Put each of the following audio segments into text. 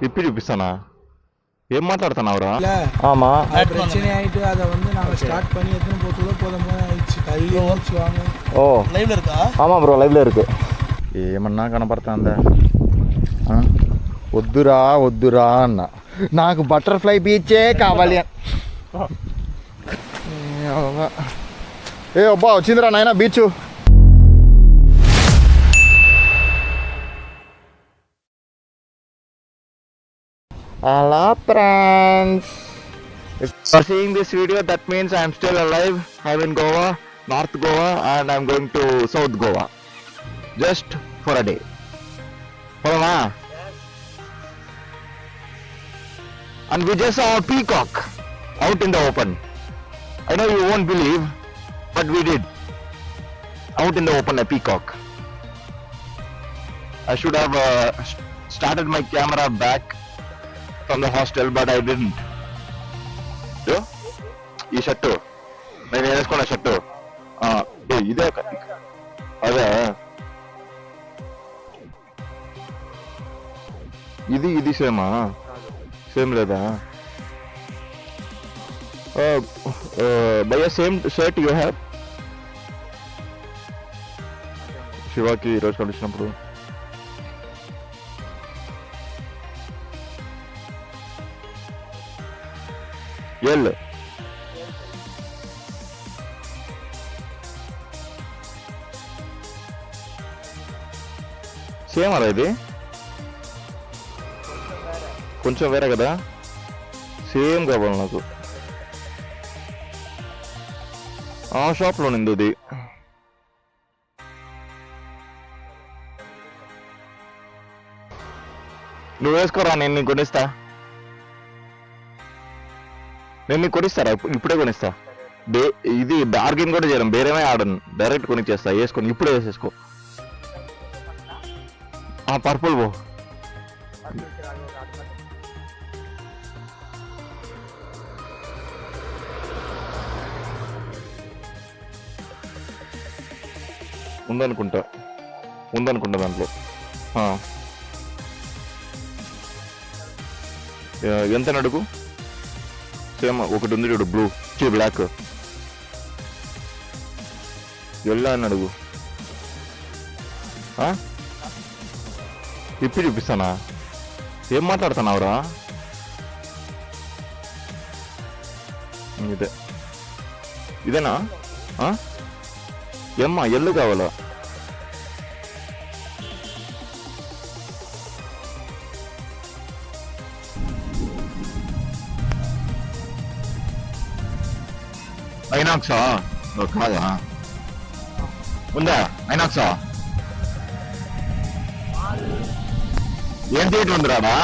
ఇప్పి చూపిస్తానా? ఏం మాట్లాడుతున్నావురా? ஆமா பிரச்சனை ஆயிட்டு அதை நாங்க ஸ்டார்ட் பண்ணி எத்தனை போட்டுள்ள போதும் ஆயிடுச்சு தள்ளி ஓச்சு வாங்க. ఓ லைவ்ல இருக்கா? ఆమా బ్రో లైవ్లో ఇருக்கு. ఏమన్నా కనపడుతుందా? వద్దురా వద్దురా అన్న, నాకు బటర్ఫ్లై బీచే కావాలి. ఏ అబ్బా వచ్చిందిరా నాయన beach. Hello friends, if you are seeing this video that means I am still alive. I am in Goa, North Goa, and I am going to South Goa just for a day. Hello, and we just saw a peacock out in the open. I know you won't believe, but we did. Out in the open, a peacock. I should have started my camera back from the hostel, but I didn't. ఈ shirt నేను వేసుకున్న shirt ఇదే అదే ఇది సేమా? Same లేదా భయ్యా? Same shirt you have? శివాకి ఈరోజు కలిసినప్పుడు ఎల్ సేమ్ అలా ఇది కొంచెం వేరే కదా? సేమ్ కావాలి నాకు. ఆ షాప్లో నింది అది. నువ్వు వేసుకోరా, నేను నీకు కొనిస్తా. నేను నీకు కొనిస్తారా? ఇప్పుడే కొనిస్తా. ఇది బార్గెన్ కూడా చేయడం, వేరేమే ఆడను, డైరెక్ట్ కొనిచ్చేస్తా. వేసుకొని ఇప్పుడే వేసేసుకో. పర్పుల్ పో. ఉందనుకుంటా దాంట్లో. ఎంత అడుగు? సేమ్ ఒకటి ఉంది చూడు, బ్లూ బ్లాక్. ఎల్లా అని అడుగు. ఇప్పి చూపిస్తానా? ఏం మాట్లాడుతున్నావురా? ఇదేనా? ఏమ్మా ఎల్లు కావాలా? ఐనాక్సా? కాదా? ఉందా ఐనాక్సా? ఏం థియేటర్ ఉంది రాడా?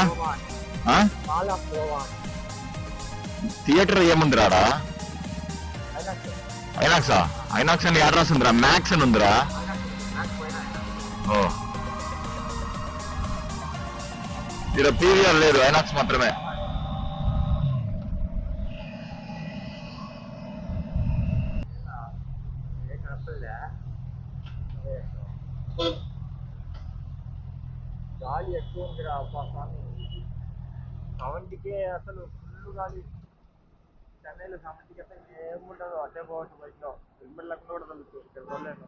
థియేటర్ ఏముంది రాడా? ఐనాక్సా? ఐనాక్స్ అని అడ్రస్ ఉందిరా, మ్యాక్స్ అని ఉందిరా. ఇక్కడ పీవీఆర్ లేదు, ఐనాక్స్ మాత్రమే. గాలి ఎక్కువ ఉందిరా స్వామి. 70కే అసలు ఫుల్ గాలి. చెన్నైలో 70కి అసలు ఏముండదు, అదే పోవచ్చు. బయటలో హెల్మెట్ లేకుండా కూడా తగ్గుతుంది. ఇక్కడ రోజులేను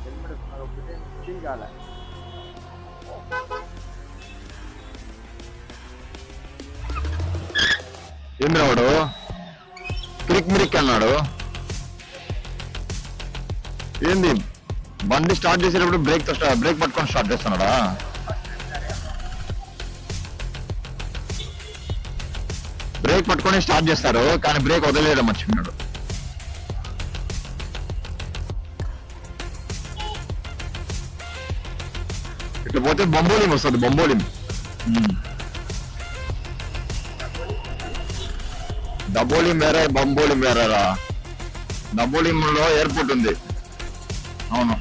హెల్మెట్ ఒకటే ఫీల్ కాలే. ఏం రావాడు? మిరిక్ అన్నాడు. ఏంది బండి స్టార్ట్ చేసేటప్పుడు బ్రేక్ పట్టుకొని స్టార్ట్ చేస్తున్నాడా? బ్రేక్ పట్టుకొని స్టార్ట్ చేస్తారు, కానీ బ్రేక్ వదిలేయడం మర్చిపోయినాడు. ఇట్లా పోతే బంబోలిం వస్తుంది. బంబోలిం డబోలిం వేరే, బంబోలిం వేరేరా. డబోలింలో ఎయిర్పోర్ట్ ఉంది. అవును.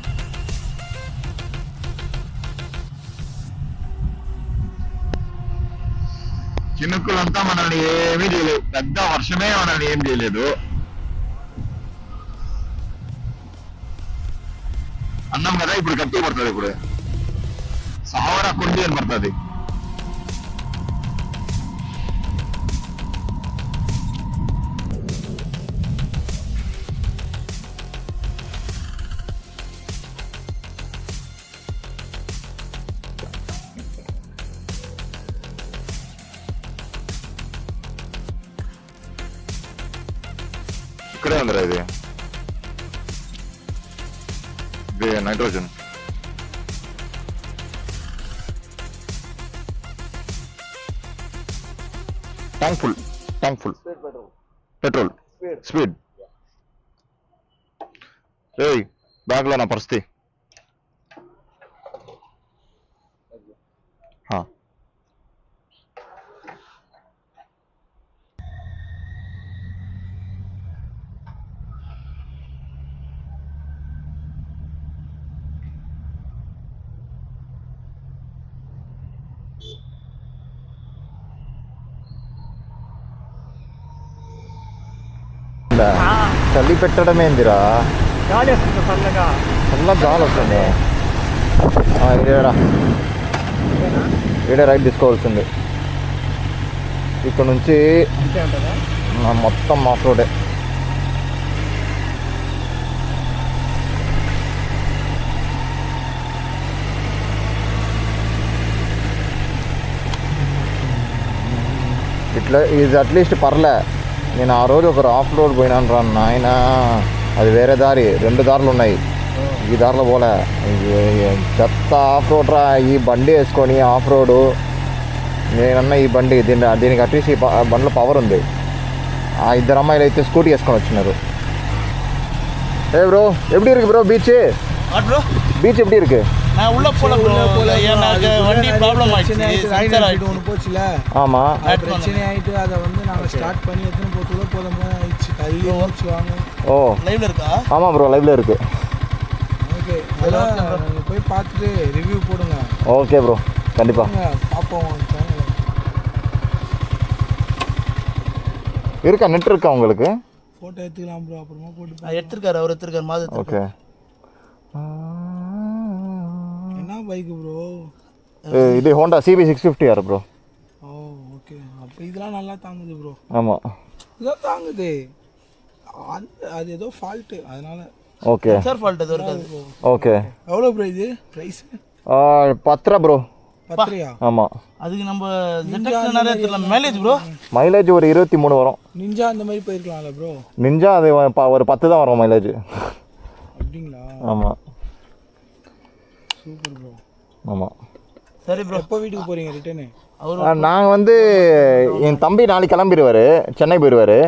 చినుకులంతా మనల్ని ఏమీ చేయలేదు, పెద్ద వర్షమే మనల్ని ఏం చేయలేదు. అన్నాం కదా ఇప్పుడు గట్టి పడుతుంది. ఇప్పుడు సావరా కొండి అని పడుతుంది. ఇక్కడే ఉందిరా ఇది nitrogen. Tank full petrol speed. ఏయ్ బ్యాగ్లో నా పరిస్థితి. చలి పెట్టడం ఏందిరా? గాలి వస్తుంది చల్లగా. గాలి వస్తుంది. ఈడే రైట్ తీసుకోవాల్సింది. ఇక్కడ నుంచి మొత్తం ఆఫ్ రోడే. ఇట్లా ఇది అట్లీస్ట్ పర్లే. నేను ఆ రోజు ఒక ఆఫ్ రోడ్ పోయినాను రా నాయన. అది వేరే దారి, 2 దారులు ఉన్నాయి. ఈ దారిలో పోలే. చెత్త ఆఫ్ రోడ్ రా. ఈ బండి వేసుకొని ఆఫ్ రోడ్. నేనన్నా ఈ బండి దీనికి అట్లీస్ట్ ఈ బండిలో పవర్ ఉంది. ఆ 2 అమ్మాయిలు అయితే స్కూటీ వేసుకొని వచ్చినారు. ఏ బ్రో எப்படி இருக்கு ப்ரோ பீச்? பீச் எப்படி இருக்கு? நான் உள்ள போல எனக்கு வண்டி ப்ராப்ளம் ஆயிடுச்சு. சென்சார் ஆயிட்டு ஒன்று போச்சுல. ஆமா பிரச்சனை ஆயிட்டு அதை வந்து நாங்கள் ஸ்டார்ட் பண்ணி எத்தனை போத்துள்ள போதும் ஆயிடுச்சு. தள்ளி ஓடிச்சு வாங்க. ஓ லைவ்ல இருக்கா? ஆமா ப்ரோ லைவ்ல இருக்கு. ஓகே அதெல்லாம் நீங்கள் போய் பார்த்துட்டு ரிவ்யூ போடுங்க. ஓகே ப்ரோ கண்டிப்பா பார்ப்போம். இருக்கா நெட் இருக்கா உங்களுக்கு? ஃபோட்டோ எடுத்துக்கலாம் ப்ரோ. அப்புறமா போட்டு எடுத்துருக்காரு அவர் எடுத்துருக்காரு மாதிரி. ஓகே என்ன பைக் ப்ரோ? இது ஹோண்டா CB 650 ஆர் ப்ரோ. ஓ ஓகே. அப்போ இதெல்லாம் நல்லா தாங்குது ப்ரோ. ஆமாம் இதான் தாங்குது. அது ஏதோ ஃபால்ட்டு அதனால. ஓகே சார் ஃபால்ட் ஏதோ இருக்காது. ஓகே எவ்வளோ ப்ரோ இது ப்ரைஸ்? 10 ப்ரோ. 10 ஆமாம். அதுக்கு நம்ம ZX நிறைய தெரியல. Mileage bro? மைலேஜ் ஒரு 23 வரும். நிஞ்சா அந்த மாதிரி போயிருக்கலாம்ல ப்ரோ? நிஞ்சா அது ஒரு 10 தான் வரும் மைலேஜ். அப்படிங்களா? ஆமாம் சூப்பர் ப்ரோ. ஆமாம் சரி ப்ரோ. எப்போ வீட்டுக்கு போகிறீங்க ரிட்டர்னு? நாங்கள் வந்து என் தம்பி நாளைக்கு கிளம்பிடுவார், சென்னை போயிடுவார்.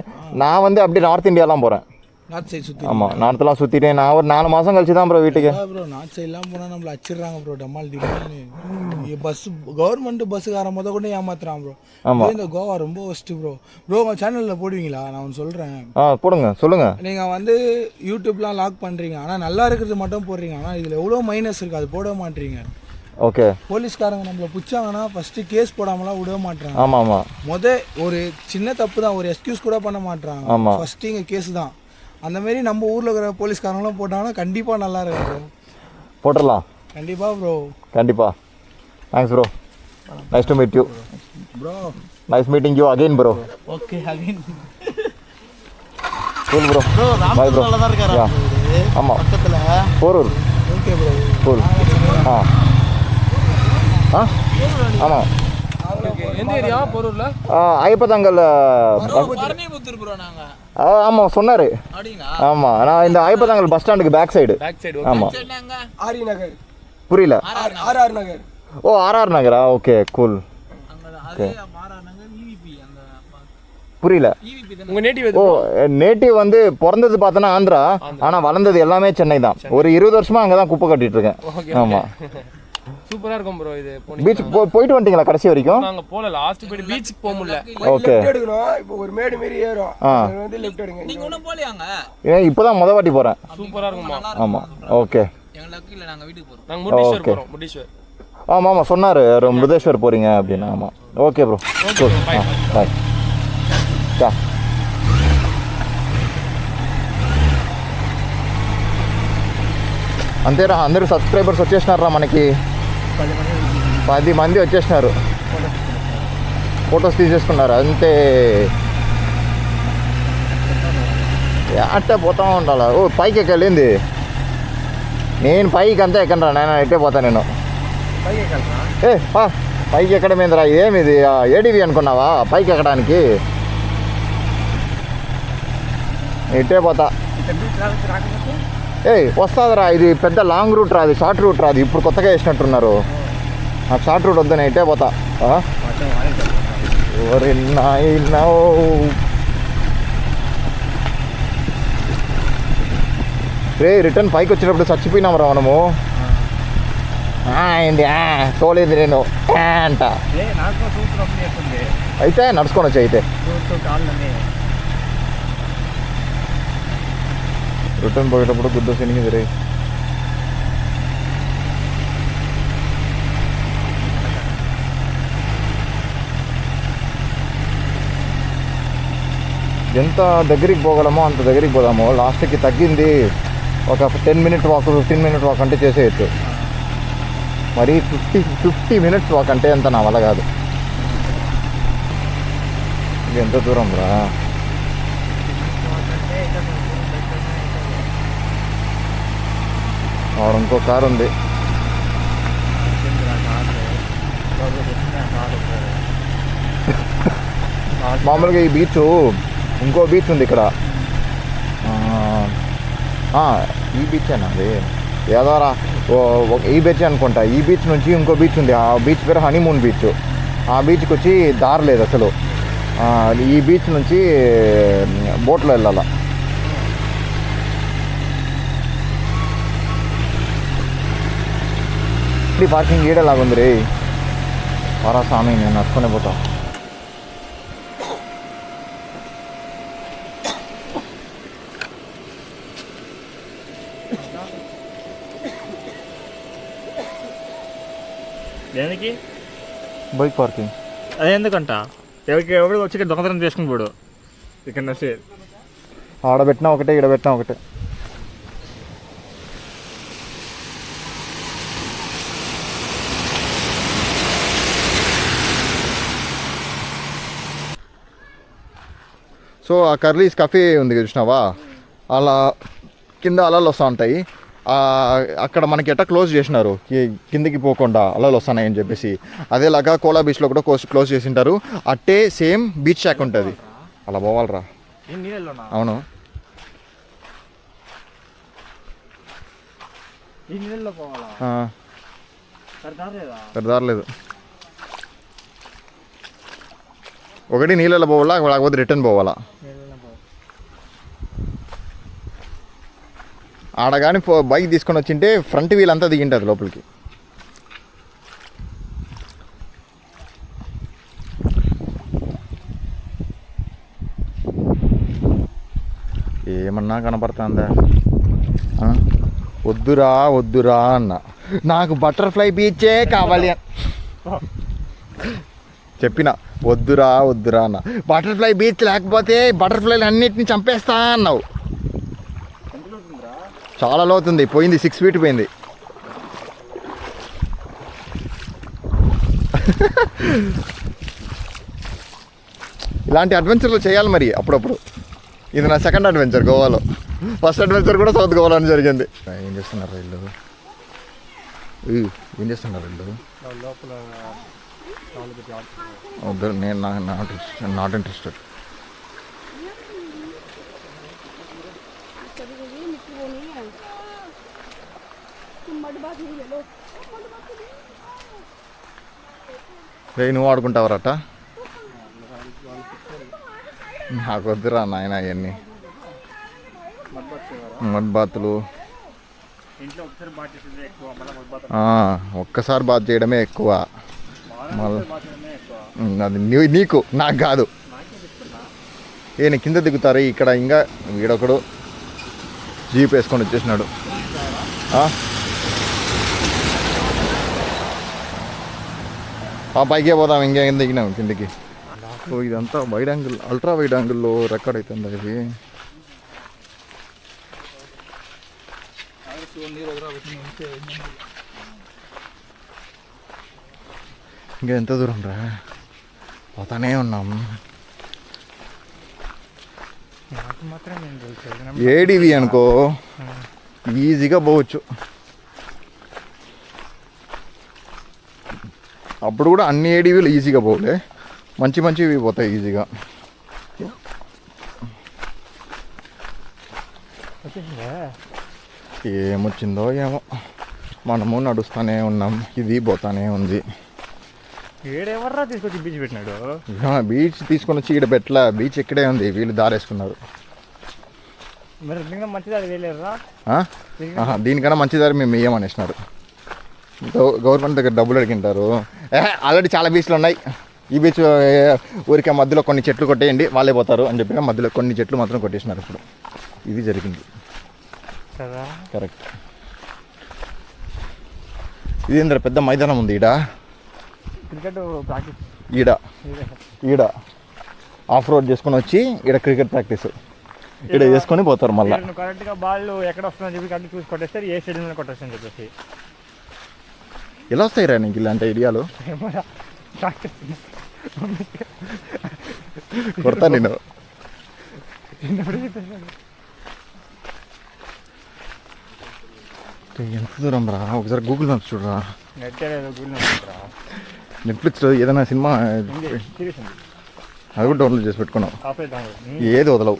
நான் வந்து அப்படியே நார்த் இந்தியாலாம் போகிறேன். நார்த் சைடு சுற்றி? ஆமாம் நார்த்தெலாம் சுற்றிட்டு நான் ஒரு 4 மாதம் கழிச்சு தான் ப்ரோ வீட்டுக்கு. ப்ரோ நார்த் சைட்லாம் போனால் நம்மளை அடிச்சிடுறாங்க ப்ரோ. டமால் டிமால்னு பஸ் கவர்மெண்ட் பஸ்ஸுக்கார கூட ஏமாத்துறான் ப்ரோ. ஆமாம் இந்த கோவா ரொம்ப ஒஸ்ட்டு ப்ரோ. ப்ரோ உங்கள் சேனலில் போடுவீங்களா? நான் ஒன்று சொல்கிறேன். போடுங்க சொல்லுங்கள். நீங்கள் வந்து யூடியூப்லாம் லாக் பண்ணுறீங்க, ஆனால் நல்லா இருக்கிறது மட்டும் போடுறீங்க. ஆனால் இதில் எவ்வளோ மைனஸ் இருக்குது, அது போட மாட்டீங்க. ஓகே. போலீஸ்காரங்க நம்மளை பிடிச்சாங்கன்னா ஃபஸ்ட்டு கேஸ் போடாமலாம் விட மாட்டாங்க. ஆமாம் ஆமாம். ஒரு சின்ன தப்பு தான், ஒரு எக்ஸ்கியூஸ் கூட பண்ண மாட்டாங்க. ஆமாம் ஃபஸ்ட்டு இங்கே கேஸ் தான். அந்தமாரி நம்ம ஊரில் இருக்கிற போலீஸ்காரங்களாம் போட்டாங்கன்னா கண்டிப்பாக நல்லா இருக்கும் ப்ரோ. போட்டுடலாம் கண்டிப்பாக ப்ரோ. கண்டிப்பாக. Thanks bro. Nice to meet you bro. Nice meeting you again bro. Okay again. Cool bro. Bye bro. ஆமாம் பக்கத்தில் போரூர். Okay bro. கூல். ஆமாம். எந்த ஏரியா போரூரில்? ஐயப்பதாங்கல். ஆமாம் சொன்னார். ஆமாம் நான் இந்த ஐயப்பதாங்கல் பஸ் ஸ்டாண்டுக்கு பேக் சைடு. ஆமாம். ஆரி நகர். புரியல. ஆர்ஆர் நகர். ஓ ஆர்ஆர் நகரா? Okay cool. ஓகே புரியல. ஓ நேட்டிவ் வந்து பிறந்தது பார்த்தோன்னா ஆந்திரா, ஆனால் வளர்ந்தது எல்லாமே சென்னை தான். ஒரு 20 வருஷமாக அங்கே தான் குப்பை கட்டிட்டு இருக்கேன். ஆமாம். சூப்பரா இருக்கும் ப்ரோ. இது பீச்சுக்கு போயிட்டு வந்துட்டீங்களா கடைசி வரைக்கும்? நாங்க போல லாஸ்ட் போய் பீச்சுக்கு போக முடியல. ஓகே. எடுக்கணும். இப்போ ஒரு மேடு மாரி ஏறும். அது வந்து லெஃப்ட் எடுங்க. நீங்க ஒண்ணும் போலியாங்க? ஏன் இப்போதான் முத வாட்டி போறேன். சூப்பரா இருக்குமா? ஆமாம். ஓகே. எங்க லக்கு இல்ல, நாங்க வீட்டுக்கு போறோம். நாங்க முருடேஸ்வர் போறோம். முருடேஸ்வர். ஆமாம் ஆமாம் சொன்னார் முருடேஸ்வர் போறீங்க அப்படின்னு. ஆமாம் ஓகே ப்ரோ. பாய் பாய். అంతేరా అందరూ సబ్స్క్రైబర్స్ వచ్చేసినారా మనకి? 10 మంది వచ్చేసినారు. ఫొటోస్ తీసేసుకున్నారు అంతే. అట్టే పోతా ఉండాలా? ఓ పైకి ఎక్కలేంది? నేను పైకి అంతా ఎక్కనరా నేను, ఎట్టే పోతా నేను. పైకి ఎక్కడం ఏందిరా? ఏమిది ఏడివి అనుకున్నావా పైకి ఎక్కడానికి? ఇటే పోతా. ఏయ్ వస్తుందిరా, ఇది పెద్ద లాంగ్ రూట్ రాదు, షార్ట్ రూట్ రాదు. ఇప్పుడు కొత్తగా వేసినట్టున్నారు. నాకు షార్ట్ రూట్ వద్దు, నేను ఇటే పోతా. రే రిటర్న్ పైకి వచ్చినప్పుడు చచ్చిపోయినాం రా మనము. ఏంటి తోలేదు నేను అంట. అయితే నడుచుకొని వచ్చి అయితే రిటర్న్ పోయేటప్పుడు గుద్ద సినిగింది రే. ఎంత దగ్గరికి పోగలమో అంత దగ్గరికి పోదాము. లాస్ట్కి తగ్గింది ఒక 10 minute వాక్, 15 minute వాక్ అంటే చేసేయచ్చు. మరి 50 minutes వాక్ అంటే ఎంత నా వల్ల కాదు. ఎంత దూరం రా. వాడు ఇంకో కారు ఉంది. మామూలుగా ఈ బీచ్ ఇంకో బీచ్ ఉంది ఇక్కడ. ఈ బీచేనా అది? ఏదోరా ఈ బీచ్ అనుకుంటా. ఈ బీచ్ నుంచి ఇంకో బీచ్ ఉంది. ఆ బీచ్ పేరు హనీమూన్ బీచ్. ఆ బీచ్కి వచ్చి దారి లేదు అసలు. ఈ బీచ్ నుంచి బోట్లో వెళ్ళాల. పార్కింగ్ ఈడేలాగుంది రే. వారా స్వామి, నేను నడుచుకునే పోతా. దేనికి? Bike parking. అదే ఎందుకంట ఎవరు వచ్చి ఇక్కడ దొంగతనం చేసుకుని పోడు. ఇక్కడ నచ్చే ఆడబెట్టినా ఒకటే, ఈడబెట్టినా ఒకటే. సో ఆ కర్లీస్ కఫే ఉంది చూసినావా, అలా కింద అలలు వస్తూ ఉంటాయి. అక్కడ మనకి ఎట్లా క్లోజ్ చేసినారు కిందికి పోకుండా అలలు వస్తున్నాయని చెప్పేసి, అదేలాగా కోలా బీచ్లో కూడా క్లోజ్ చేసింటారు. అట్టే సేమ్ బీచ్ షాక్ ఉంటుంది. అలా పోవాలరా. అవును, దారలేదు. ఒకటి నీళ్ళలో పోవాలా, లేకపోతే రిటర్న్ పోవాలా. ఆడ కానీ బైక్ తీసుకొని వచ్చింటే ఫ్రంట్ వీల్ అంతా దిగింటుంది లోపలికి. ఏమన్నా కనపడుతుందా? వద్దురా వద్దురా అన్న, నాకు బటర్ఫ్లై బీచే కావాలి చెప్పిన. వద్దురా వద్దురా అన్న. బటర్ఫ్లై బీచ్ లేకపోతే బటర్ఫ్లైలు అన్నిటిని చంపేస్తా అన్నావు. చాలా లోతుంది, పోయింది 6 feet పోయింది. ఇలాంటి అడ్వెంచర్లు చేయాలి మరి అప్పుడప్పుడు. ఇది నా సెకండ్ అడ్వెంచర్ గోవాలో. ఫస్ట్ అడ్వెంచర్ కూడా సౌత్ గోవాలో జరిగింది. ఏం చేస్తున్నారు వీళ్ళు? ఏం చేస్తున్నారు వీళ్ళు? వద్దు, నేను నాట్ ఇంట్రెస్టెడ్. రే నువ్వు ఆడుకుంటావరట? నాకు వద్దురా నాయన అవన్నీ. మడ్ బాతులు ఒక్కసారి బాత్ చేయడమే ఎక్కువ. అది నీకు, నాకు కాదు. ఈయన కింద దిగుతారు ఇక్కడ. ఇంకా వీడొకడు జీప్ వేసుకొని వచ్చేసినాడు. పైకే పోదాం, ఇంకేం దిగినాం కిందికి. సో ఇదంతా వైడ్ యాంగిల్, అల్ట్రా వైడ్ యాంగిల్లో రికార్డ్ అవుతుంది ఇది. ఇంకా ఎంత దూరం రా, పోతానే ఉన్నాం. ఏడివి అనుకో ఈజీగా పోవచ్చు. అప్పుడు కూడా అన్ని ఏడివిలు ఈజీగా పోలే, మంచి మంచివి పోతాయి ఈజీగా. ఏమొచ్చిందో ఏమో, మనము నడుస్తూనే ఉన్నాం, ఇది పోతానే ఉంది. ఏడెవర్రా తీసుకొచ్చి బీచ్ పెట్టినాడు? బీచ్ తీసుకొని వచ్చి ఈడ పెట్ల, బీచ్ ఇక్కడే ఉంది, వీళ్ళు దారేసుకున్నారు. మరి దీనికన్నా మంచిదారి వేయలేరురా? దీనికన్నా మంచిదారి మేము వేయమనేసినారు. గవర్నమెంట్ దగ్గర డబ్బులు అడిగింటారు. ఆల్రెడీ చాలా బీచ్లు ఉన్నాయి, ఈ బీచ్ ఊరికే మధ్యలో కొన్ని చెట్లు కొట్టేయండి వాళ్ళే పోతారు అని చెప్పిన మధ్యలో కొన్ని చెట్లు మాత్రం కొట్టేసినారు. ఇప్పుడు ఇది జరిగింది కదా, కరెక్ట్. ఇది ఏంద్ర పెద్ద మైదానం ఉంది ఈడ, క్రికెట్ ప్రాక్టీస్ ఈడ ఆఫ్ రోడ్ చేసుకొని వచ్చి ఈడ క్రికెట్ ప్రాక్టీస్ ఇక్కడ చేసుకొని పోతారు. మళ్ళీ కరెక్ట్గా బాల్ ఎక్కడ వస్తుందని చెప్పి కరెక్ట్ చూసి కొట్టేస్తారు, ఏ స్టేడియంలో కొట్టేస్తారని చెప్పేసి. ఎలా వస్తాయి రా నీకు ఇలాంటి ఐడియాలు? కొడతా నేను. ఎంత దూరం రా, ఒకసారి గూగుల్ మ్యాప్స్ చూడరా. నెట్ఫ్లిక్స్లో ఏదైనా సినిమా అది కూడా డౌన్లోడ్ చేసి పెట్టుకున్నావు, ఏది వదలవు.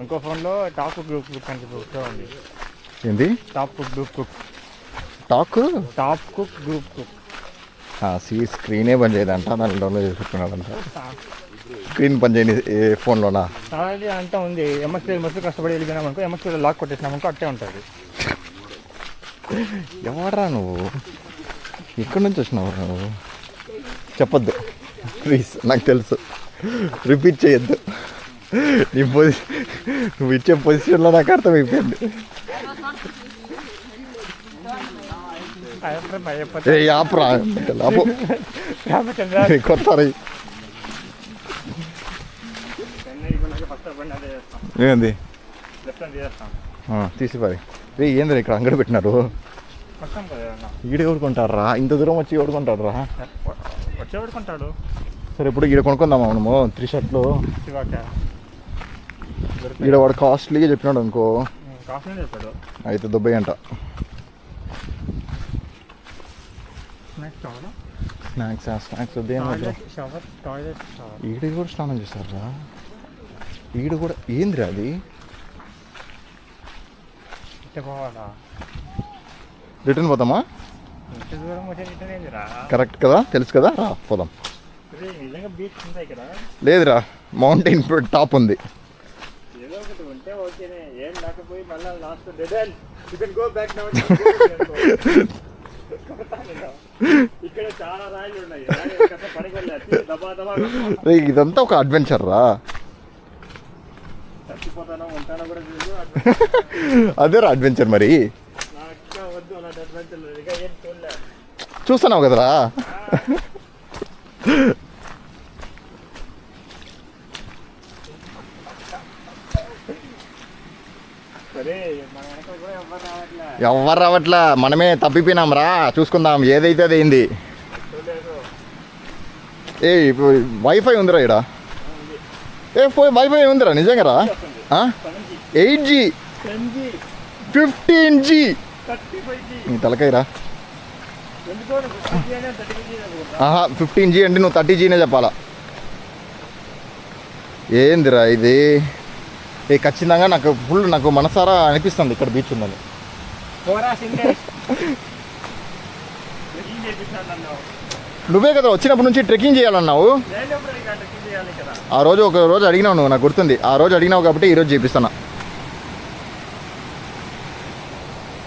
ఇంకో ఫోన్లో టాప్ కుక్ గ్రూప్ కుక్ అని చెప్పి. ఏంది top cook group cook? Top cook group cook. స్క్రీనే పని చేయదంట, దాన్ని డౌన్లోడ్ చేసి పెట్టుకున్నాడంట. స్క్రీన్ పని చేయని ఫోన్లోనా? అంతా ఉంది. ఎంఎస్పీ మస్తు కష్టపడి వెళ్ళిపోయినాం అనుకో, ఎంఎస్పీలో లాక్ కొట్టేసినాం అనుకో అట్టే ఉంటుంది. ఎవడరా నువ్వు, ఎక్కడి నుంచి వచ్చినావు నువ్వు? చెప్పొద్దు ప్లీజ్, నాకు తెలుసు, రిపీట్ చేయొద్దు. నీ నువ్వు ఇచ్చే పొజిషన్లో నాకు అర్థమైపోయింది. ఆపరా కొడతారు. ఏంది తీసిపారి ఏంది ఇక్కడ అంగడి పెట్టినారు? ఈడ ఎవడుకుంటారా, ఇంత దూరం వచ్చి ఎవడుకుంటాడు రా? వచ్చేవాడుకుంటాడు. సరే ఇప్పుడు ఈడ కొనుక్కుందామా మనము 3 షర్ట్లు? ఈడ వాడు కాస్ట్లీగా చెప్పినాడు అనుకో, అయితే దుబ్బై అంట. స్నాక్స్ ఈడ కూడా స్నానం చేస్తారా? ఈడ కూడా ఏందిరా అది? రిటర్న్ పోదామా? కరెక్ట్ కదా, తెలుసు కదా, రా పోదాం. లేదురా, మౌంటైన్ టాప్ ఉంది. ఇదంతా ఒక అడ్వెంచర్ రా. అదేరా అడ్వెంచర్. మరి చూస్తున్నావు కదరా. ఎవరు రావట్లా, మనమే తప్పిపోయినాం రా. చూసుకుందాం, ఏదైతే అది అయింది. వైఫై ఉందిరా ఇక్కడ? వైఫై ఉందిరా నిజంగా రా. 8G 15G నీ తలకాయరా. 15G అంటే నువ్వు 30Gనే చెప్పాలా? ఏందిరా ఇది? ఖచ్చితంగా నాకు మనసారా అనిపిస్తుంది ఇక్కడ బీచ్ ఉందని. నువ్వే కదా వచ్చినప్పటి నుంచి ట్రెక్కింగ్ చేయాలన్నావు. ఒక రోజు అడిగినావు నువ్వు, నాకు గుర్తుంది. ఆ రోజు అడిగినావు కాబట్టి ఈరోజు చేపిస్తున్నా.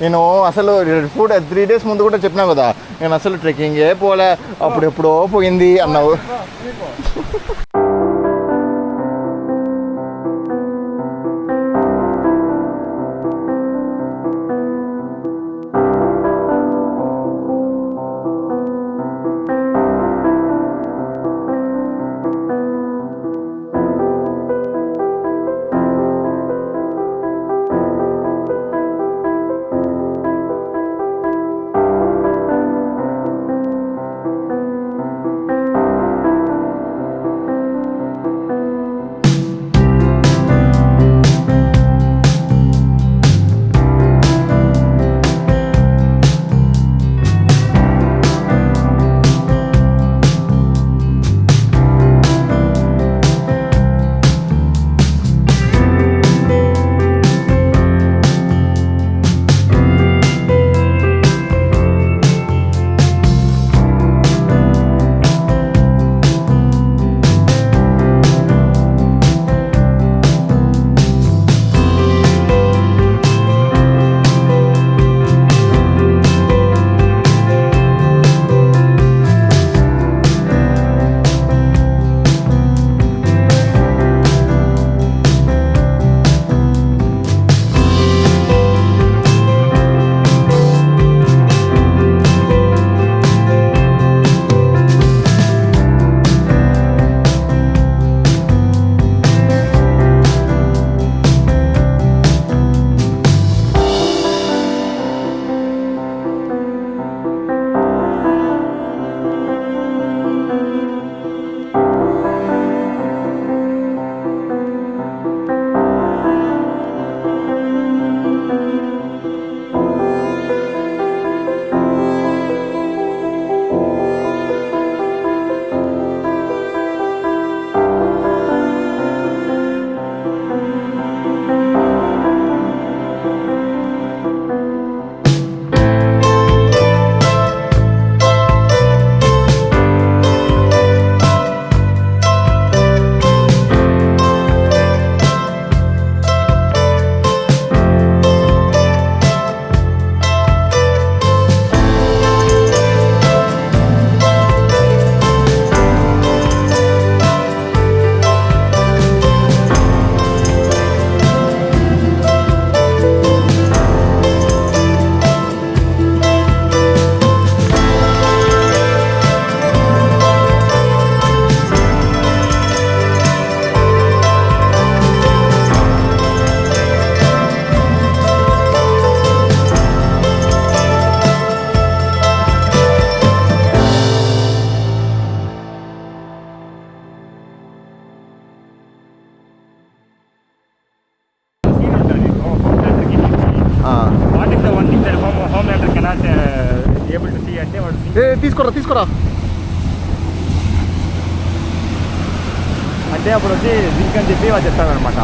నేను అసలు 3 డేస్ ముందు కూడా చెప్పినావు కదా, నేను అసలు ట్రెక్కింగే పోలే, అప్పుడెప్పుడో పోయింది అన్నావు. తీసుకోరా అంటే అప్పుడు వచ్చి జింక్ అని చెప్పి వాళ్ళు చెప్తారనమాట